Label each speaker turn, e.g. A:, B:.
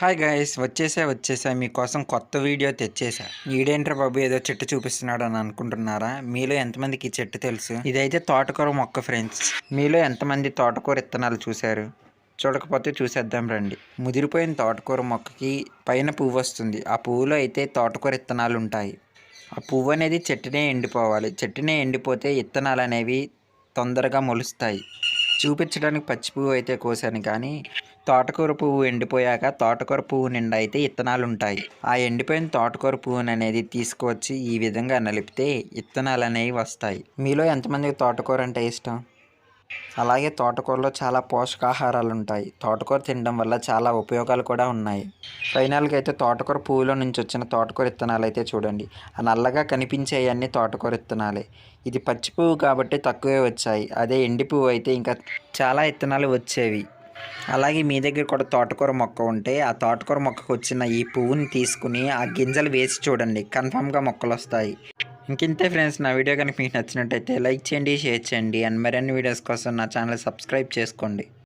A: Hi guys వచ్చేసా మీకోసం కొత్త వీడియో తెచ్చేసా. ఈడేంట్రా బాబు ఏదో చెట్టు చూపిస్తున్నాడు అని అనుకుంటున్నారా? మీలో ఎంతమందికి ఈ చెట్టు తెలుసు? ఇదైతే తోటకూర మొక్క ఫ్రెండ్స్. మీలో ఎంతమంది తోటకూర విత్తనాలు చూశారు? చూడకపోతే చూసేద్దాం రండి. ముదిరిపోయిన తోటకూర మొక్కకి పైన పువ్వు వస్తుంది. ఆ పువ్వులో అయితే తోటకూర విత్తనాలు ఉంటాయి. ఆ పువ్వు అనేది చెట్టునే ఎండిపోవాలి. చెట్టునే ఎండిపోతే విత్తనాలు అనేవి తొందరగా మొలుస్తాయి. చూపించడానికి పచ్చి పువ్వు అయితే కోసాను, కానీ తోటకూర పువ్వు ఎండిపోయాక తోటకూర పువ్వు నిండా అయితే విత్తనాలు ఉంటాయి. ఆ ఎండిపోయిన తోటకూర పువ్వుని అనేది తీసుకువచ్చి ఈ విధంగా నలిపితే విత్తనాలు అనేవి వస్తాయి. మీలో ఎంతమందికి తోటకూర అంటే ఇష్టం? అలాగే తోటకూరలో చాలా పోషకాహారాలు ఉంటాయి. తోటకూర తినడం వల్ల చాలా ఉపయోగాలు కూడా ఉన్నాయి. ఫైనల్గా అయితే తోటకూర పువ్వులో నుంచి వచ్చిన తోటకూర విత్తనాలు అయితే చూడండి. ఆ నల్లగా కనిపించేవన్నీ తోటకూర విత్తనాలే. ఇది పచ్చి పువ్వు కాబట్టి తక్కువే వచ్చాయి. అదే ఎండి పువ్వు అయితే ఇంకా చాలా విత్తనాలు వచ్చేవి. అలాగే మీ దగ్గర కూడా తోటకూర మొక్క ఉంటే ఆ తోటకూర మొక్కకు వచ్చిన ఈ పువ్వుని తీసుకుని ఆ గింజలు వేసి చూడండి, కన్ఫామ్గా మొక్కలు వస్తాయి. ఇంకింతే ఫ్రెండ్స్, నా వీడియో కనుక మీకు నచ్చినట్టయితే లైక్ చేయండి, షేర్ చేయండి, అండ్ మరిన్ని వీడియోస్ కోసం నా ఛానల్ సబ్స్క్రైబ్ చేసుకోండి.